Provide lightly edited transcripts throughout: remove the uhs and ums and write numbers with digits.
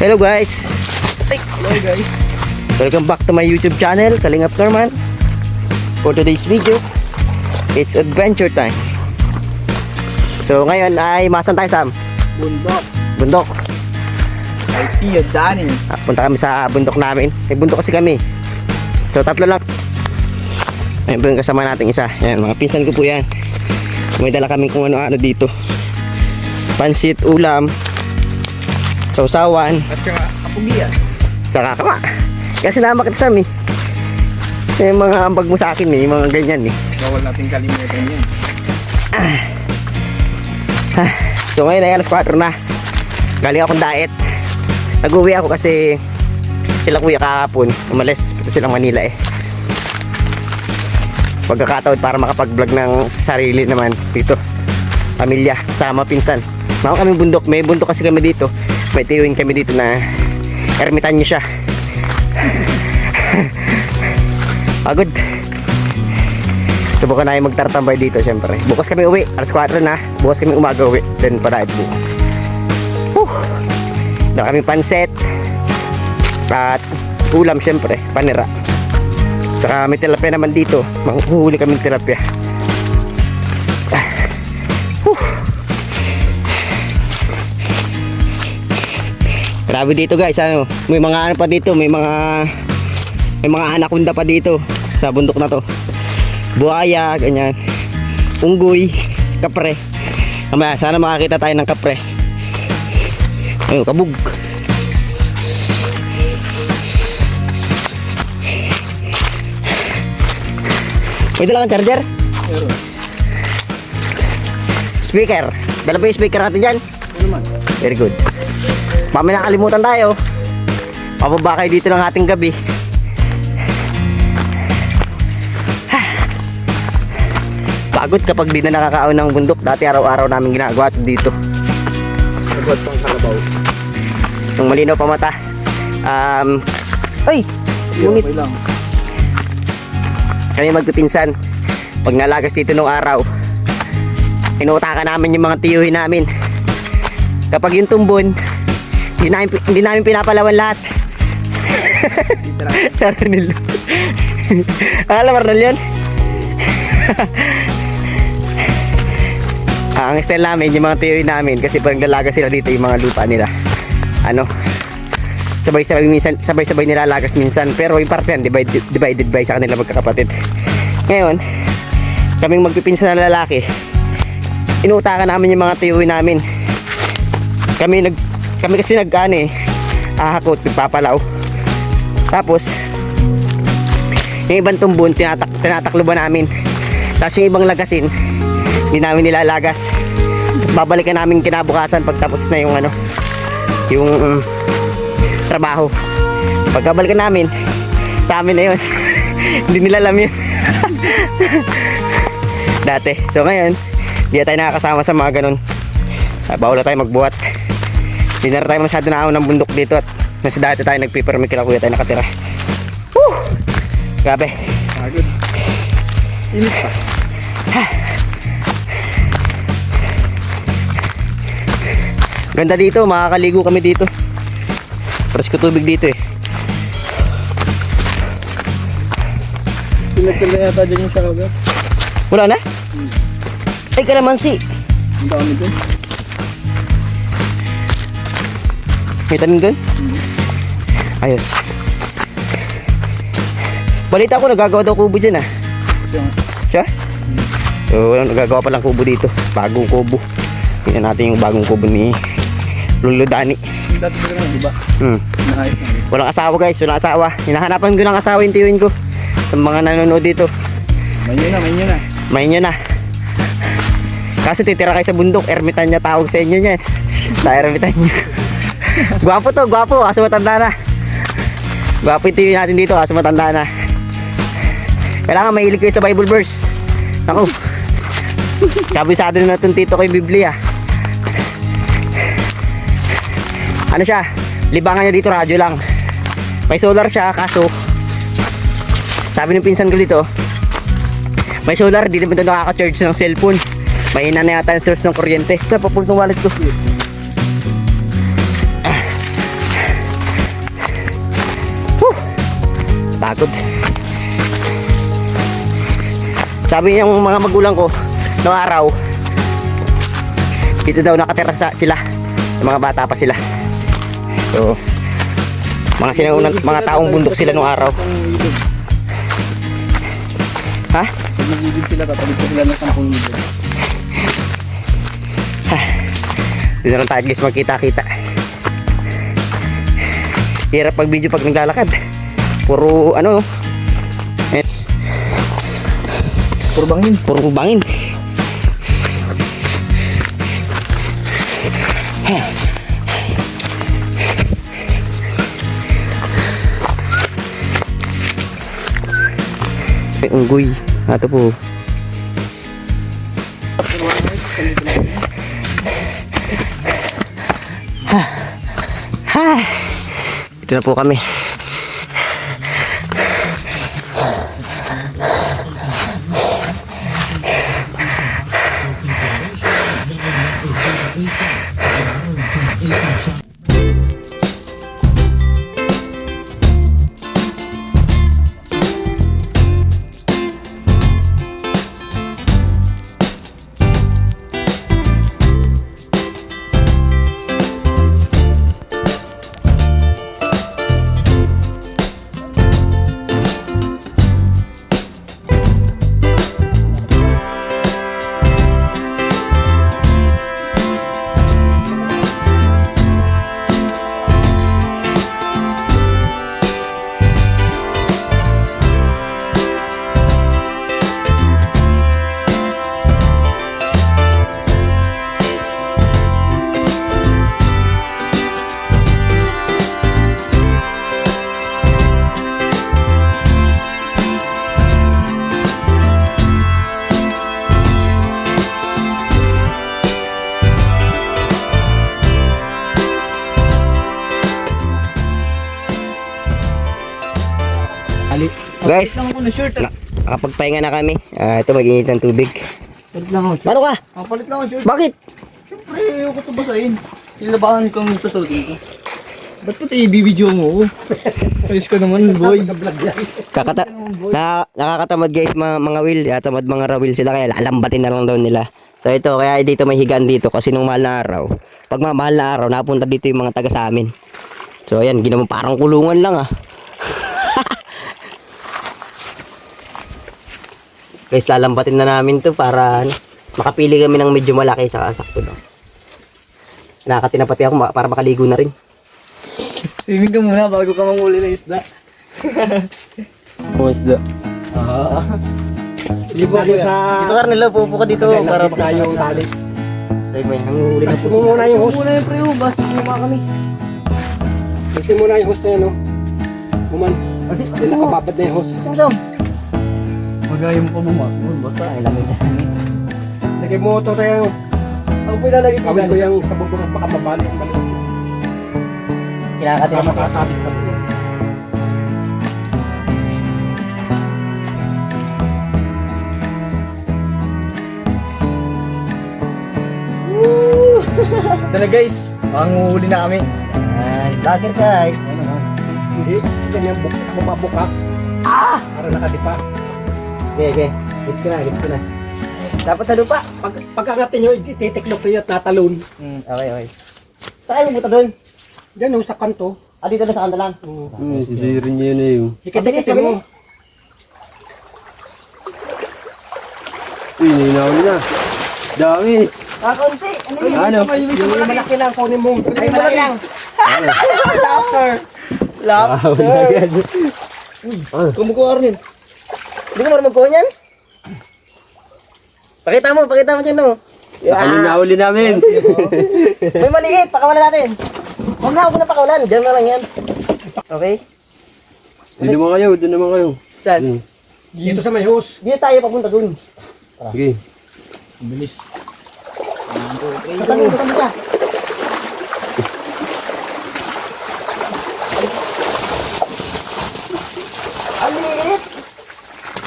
Hello guys. Hello guys. Welcome back to my YouTube channel, Kalingap Norman. For today's video, it's adventure time. So ngayon ay masan tayo, Sam? Bundok. Bundok. Ay Tio Danny. Punta kami sa bundok namin. May bundok kasi kami. So tatlo lang. Ayun po yung kasama nating isa. Yan, mga pinsan ko po yan. May dala kami kung ano-ano dito. Pansit, ulam, sausawan, At saka kapugian. saka kama. Kasi nama kita, Sam, eh. Yung mga ambag mo sa akin, eh. Yung mga ganyan, eh. Bawal natin kalimutan yun. So ngayon ay alas 4 na. Galing akong diet. Nag-uwi ako kasi sila kuya kahapon umalis. Ito silang Manila, eh. Pagkakataon para makapag-vlog ng sarili naman dito. Pamilya, sama pinsan. Mako kami bundok. May bundok kasi kami dito. May tiyuhin kami dito na ermitanyo siya. Pagod. Subukan na magtartambay dito syempre. Bukas kami uwi. Alas 4 na. Bukas kami umaga uwi. Then pa diet bukas. Dala kami panset. At ulam syempre. Panira. Saka may tilapia naman dito. Mahuhuli kami ng tilapia. Grabe dito guys, ano, may mga ano pa dito, may mga anaconda pa dito sa bundok na to. Buhaya, ganyan. Unggoy, kapre. Mamaya, sana makakita tayo ng kapre. Ayun, kabug. May dala kang charger? Pero, Speaker. Dala ba yung speaker natin dyan? ano naman? Very good. Mamaya nakalimutan tayo. Pababa kayo dito ng ating gabi. Pagod kapag di na nakakaon ng bundok. Dati araw-araw namin ginagawa dito. Sabot pang kalabaw. Nung malinaw pa mata. Ay! Ngunit Okay lang. kami magpipinsan. Pag nalagas dito nung araw, inuutakan namin yung mga tiyuhin namin. Kapag yung tumbon, hindi namin pinapalawan lahat. Sa Arnel. Alam mo Arnel yun? Ang style namin, yung mga tiyuhin namin, kasi pag nalagas sila dito yung mga lupa nila, ano, sabay-sabay nilalagas minsan. Pero yung parte yan, divided by sa kanila magkakapatid. Ngayon, kaming magpipinsan na lalaki, inuutakan namin yung mga tiyuhin namin. Kami kasi ahakot, nagpapalaw. Tapos yung ibang tumbon tinatakluban namin. Tapos yung ibang lagasin hindi namin nilalagas. Tapos babalikan namin kinabukasan pagtapos na yung trabaho. Pagkabalikan namin, sa amin na yun. Hindi nila alam yun. Dati. So ngayon, hindi tayo nakakasama sa mga ganun. Bawal na tayo magbuhat. Hindi na tayo masyado naahon ng bundok dito. At nasa dati tayo nagpipermi kila kuya tayo nakatira. Woo! Grabe. Pagod. Init pa. Ganda dito, makakaligo kami dito. Presko tubig dito, eh. Pinagkal na yata dyan yung shower. Wala na? Ay, kalamansi. Ang dami dyan. May tanim doon? Ayos. Balita ko nagagawa daw kubo dyan, ah. Siya? So, nagagawa palang kubo dito. Bagong kubo. Tingnan natin yung bagong kubo ni Lolo Danny. Dati ko lang, di ba? Nahayot na. Walang asawa guys, walang asawa. Hinahanapan ko ng asawa yung tiyuhin ko. Sa mga nanonood dito. Main nyo na. Main nyo na. Kasi titira kayo sa bundok, ermitanyo tawag sa inyo niyan. Sa ermitanyo. Gwapo to, gwapo. Kaso matanda na. Gwapo yung tiyuhin natin dito, kaso matanda na. Kailangan mahilig kayo sa Bible verse. Naku. Kabisado na itong tito ko yung Biblia. Ano siya? Libangan niya dito, radyo lang. May solar siya, kaso sabi ng pinsan ko dito, may solar, di naman ito nakaka-charge ng cellphone. Mahina na yata yung source ng kuryente. Sa papul ng wallet ko. Sabi ng mga magulang ko, noong araw, dito daw nakatira sila. Yung mga bata pa sila. So, mga sinaunang, mga taong bundok sila noong araw. Ha? Pag nagiging sila, tatalit ko sila ng 10 ilog. Dito lang tayo guys magkita-kita. Hirap pag video pag naglalakad. Puro ano, Puro bangin. puro bangin. May unggoy. Ato po. Ito na po kami. Guys, nakapagpahinga na kami. Ito mag-init ng tubig. Palit lang ako shirt. Paano ka? Palit lang ako shirt. Bakit? Siyempre, ayoko ito basahin. Nilabahan kong susodin ko. Ba't ko tayo ibibidyo mo? Ayos ka naman, boy. Nakakatamad guys mga will. Tamad mga rawil sila kaya lalambatin na lang daw nila. So ito, kaya dito may higaan dito kasi nung mahal na araw. Pag mahal na araw, napunta dito yung mga taga sa amin. So ayan, ginawa parang kulungan lang ah. Guys, lalambatin na namin to para makapili kami ng medyo malaki sa sakto lang. Nakakatinapati ako para makaligo na rin. Swimming ka muna bago ka manghuli ng isda. Mga isda. Libo ako sa... Dito Carnelo, pupo ka dito para tayo tali. Ay, may nanguhuli na po. Muna yung host. Muna yung pre-u, basta sumama kami. Kasi muna yung host na yan, no? Buman. Kasi nakababad na yung host. Sum-sum. Magayon mo pa bumakon, basta. Ay, lamig na. Lagay mo ito tayo. Ang pilalagay ko ko yung sabog ko baka mabalik. Kinakatin mo. Makasabit ka dito. Ito na guys, manguhuli na kami. Ay, vlogger ka ay. Hindi, ganyan bumabuka. Para nakadipa. Okay. Gets ko na. Dapat sa lupa. Pagkakatin nyo, titiklop kayo at natalon. Okay. Saan mo buta doon? Diyan o, sa kanto. Dito na sa kanta lang. Sisirin niya na yung... Hikit-hikit mo. Uy, ninahuli na. Dami. Kakunti. Ano? Yung malaki lang, kunin mo. Ay, malaki lang. Agad. Kumukuha rin. Hindi ko marunong magkuha niyan. Pakita mo dyan no. Nakaling nahuli namin. May maliit, pakawalan natin. Huwag na pakawalan, dyan na lang yan. Okay? Doon naman kayo. Saan? Dito sa may hose. Dito tayo papunta dun. Sige. Bilis. Tatanong ka. Ang liit.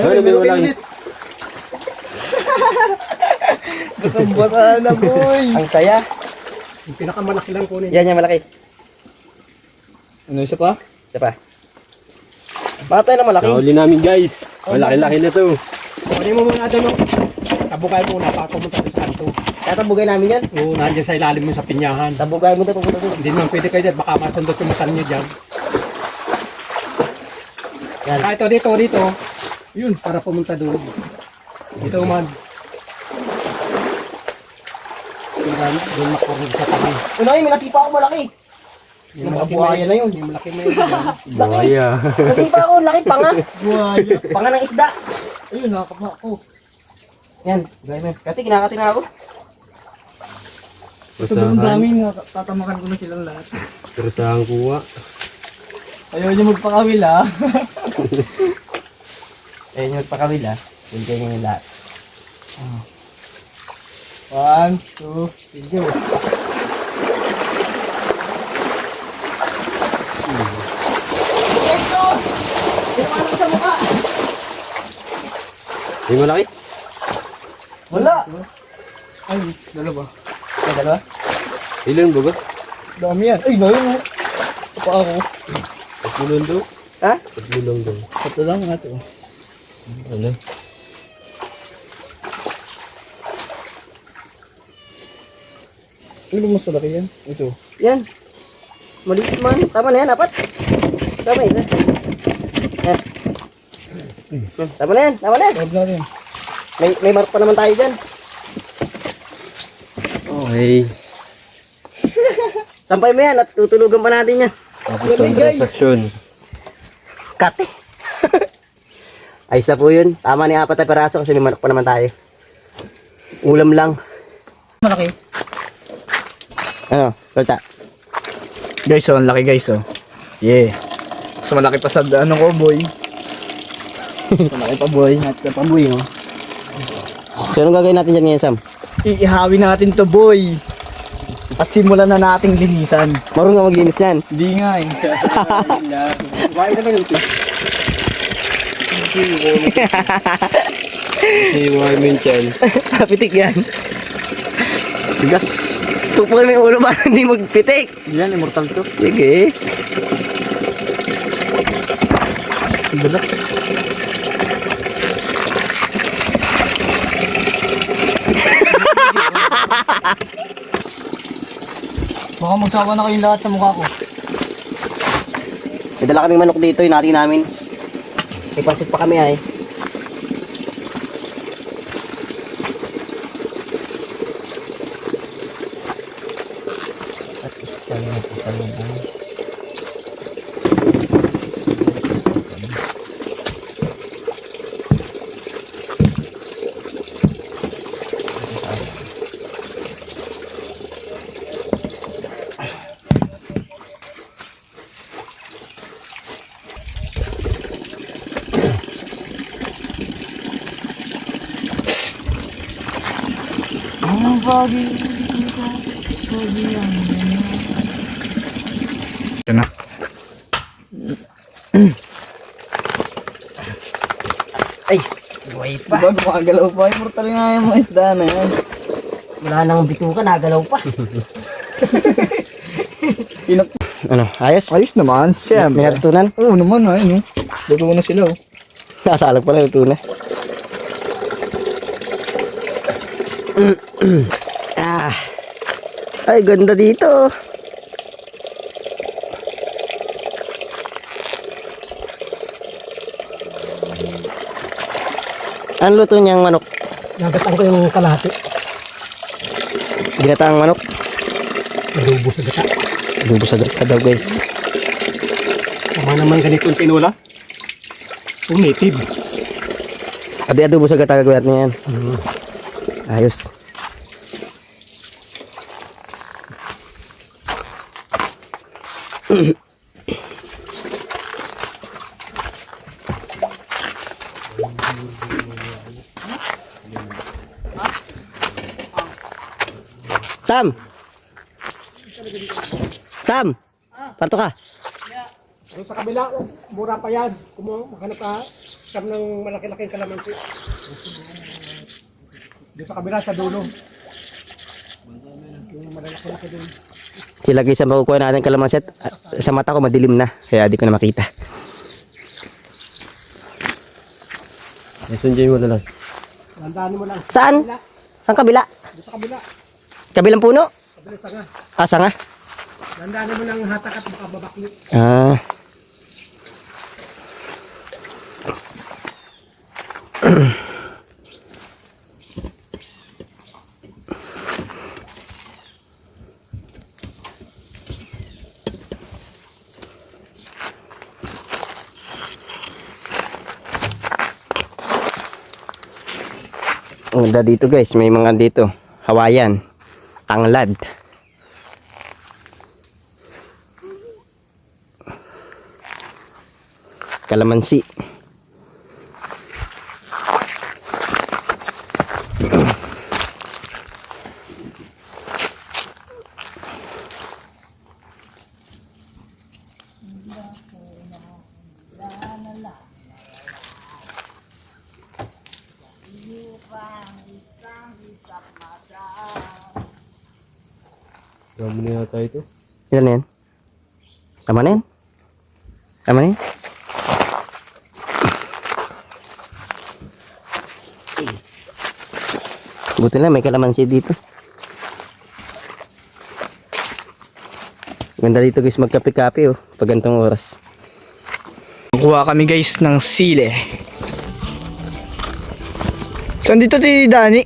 Ay, may walang... Kasambata na boy. Ang saya. Yung pinakamalaki lang kunin. Yan yung malaki. Ano isa pa? Isa pa. Bakit tayo na malaki? Nahuli namin guys. Malaki-laki na to. Kunin mo muna doon, no? Tabugay muna para pumunta sa kanto. Tatabugay namin yan. Oo, nandiyan sa ilalim mo sa pinyahan. Tabugay mo na pupunta doon. Hindi naman pwede kayo dyan, baka masundot yung matan nyo dyan. Yan. Ah, dito. Yun, para pumunta doon. Dito man. Doon makurog sa tabi. Unahin, may nasipa ako malaki. Yung mga buhaya na yun. Yung malaki na yun dyan. Buhaya. Nasipa ako, laki panga. Buhaya. Panga ng isda. Ayun, nakakapa ako. Yan, gawin mo. Kasi kinakati na ako. Sobrang Usahan. dami, tatamakan ko na silang lahat. Kertahan kuha. Ayaw niya magpakawil ah. Ayun yung magpakawil, ha. Bigyan niyo yung lahat. 1, 2, video. Ito! Pinamana ko sa mukha. Di malaki? Wala. Ay, dalawa. Ay, dalawa. Ilan ba ba? Dami yan. Ay, dami mo. Ito pa ako. 3 daw. Ha? 3 daw. Ito lang nga ito. Ano? Ano ba mas malaki yan? Ito. Yan. Maliit man. Tama na yan, apat. Tama yun. Yan. Tama na yan, tama na yan. Huwag natin. May mark pa naman tayo dyan. Okay. Sampay mo yan at tutulugan pa natin yan. Tapos ang transaction. Cut eh. Ayos na po yun. Tama ni apat na peraso kasi may manok pa naman tayo. Ulam lang. Malaki. Ano? Kulta. Guys, oh, ang laki guys, oh. Yeah. Mas malaki pa sa ano ko, boy. Mas malaki pa, boy. Natin pa, boy, oh. So anong gagawin natin dyan ngayon, Sam? Iihawi natin to, boy. At simulan na nating linisan. Marunong ka maglinis yan. Hindi nga, eh. Bakit na ba yung Si mga mental. pitik yan? Tigas. Tupukin mo yung ulo ba? Hindi magpitik. Yan, immortal to. Sige. Balas. Baka magsawa na kayong lahat sa mukha ko. May dala kaming manok dito, yung natin namin. May pansit pa kami ay. At isa na po sa lubong. Ang bagay. Ito na. Ay! Buhay pa. Diba gumagalaw pa? Immortal nga yung mga isda na yan. Wala nang bituka, nagalaw pa. Ano, ayos? Ayos naman, May siyempre. natutunan? Oo naman, ayun. Luto na sila, oh. Nasalag pala natutunan. Ah. Ay, ganda dito. Ano luto niyang manok? Nagatang ko yung kalahati. Ginataang manok? Adobo sa gata. Adobo sa gata daw, guys. Tama naman ganitong tinula. Native. Adi adobo sa gata gagawin natin yan. Ayos. Sam! Sam! Pato ka? Yung sa kabila, mura pa yan. Maghanap ka, siyam ng malaki-laking kalamansi. Dito sa kabila, sa dulo. Sila guys, ang makukuha natin kalamansi at sa mata ko madilim na. Kaya di ko na makita. Nasundiyan mo na lang. Landanin mo lang. Saan? Saan kabila? Doon sa kabila. Kabilang puno? Kabila sanga. Asa nga? Landanin mo lang hatak at baka babakli. Ah. Ang ganda dito guys, may mga dito Hawaiian, tanglad, kalamansi. Dami na yata ito. Ilan na yan? Tama na yan? Tama na yan? Buti na may kalamansi dito. Ganda dito guys magkape-kape oh pag ganitong oras. Kuha kami guys ng sili. Saan dito ti Dani?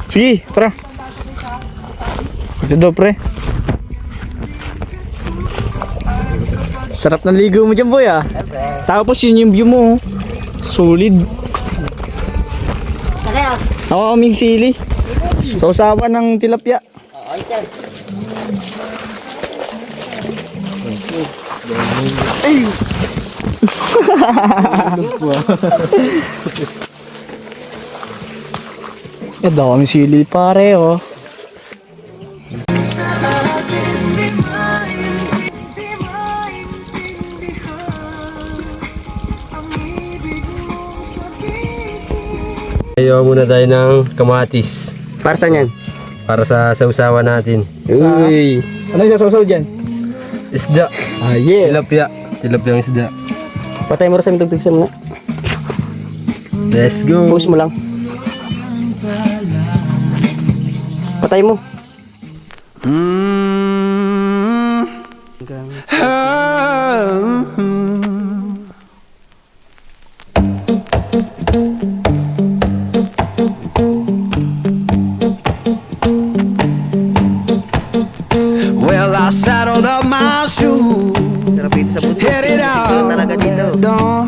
Sige, tara. Ito daw pre. Sarap ng ligo mo dyan boy ah. Tapos yun yung view mo. Solid. Ako kaming sili. Sausawa ng tilapia. Ay! Ang daming sili pare oh. Ayaw muna tayo ng kamatis Para saan yan? para sa sausawan natin. Uy! Ano yung sasaw dyan? Isda. Ah yeah. Tilapia. Tilapia ng isda. Patay mo rin sa tugtog sa muna. Let's go. Post mo lang. Patay mo. Well, I saddled up my shoes, Sarap dito sa bundok. headed out Talaga dito. at dawn.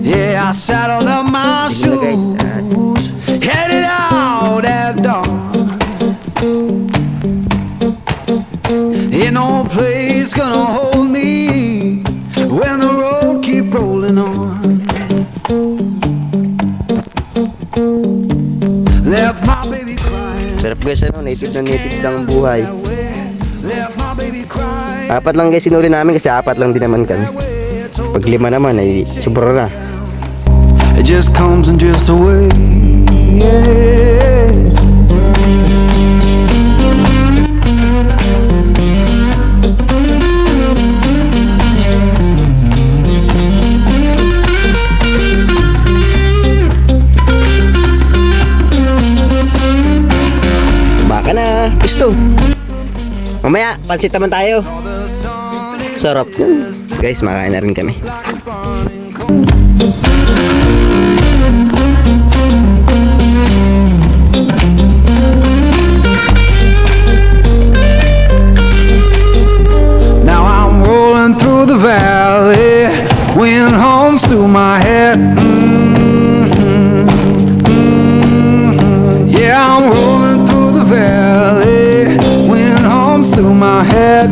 Yeah, I saddled up my shoes, headed out at dawn. Ain't no place gonna hold me when the road keep rolling on. Left my baby crying. Sarap guys ano, native na native ng buhay. Left my baby crying. Apat lang guys sinuri namin kasi apat lang din naman kami. Pag lima naman ay sobra na. It just comes and drifts away. Yeah. Baka na, gusto. Mamaya, pansit naman tayo. Sarap yun. Guys, makain na rin kami. Now I'm rolling through the valley, wind hums through my head. Yeah, I'm rolling through the valley, wind hums through my head.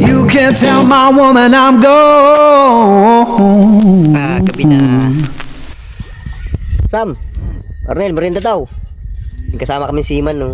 You can't tell my woman I'm gone. Gabi na. Sam, Arnel, merinda daw. Kasama kami si Iman, no?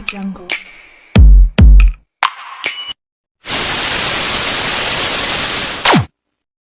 Jungle.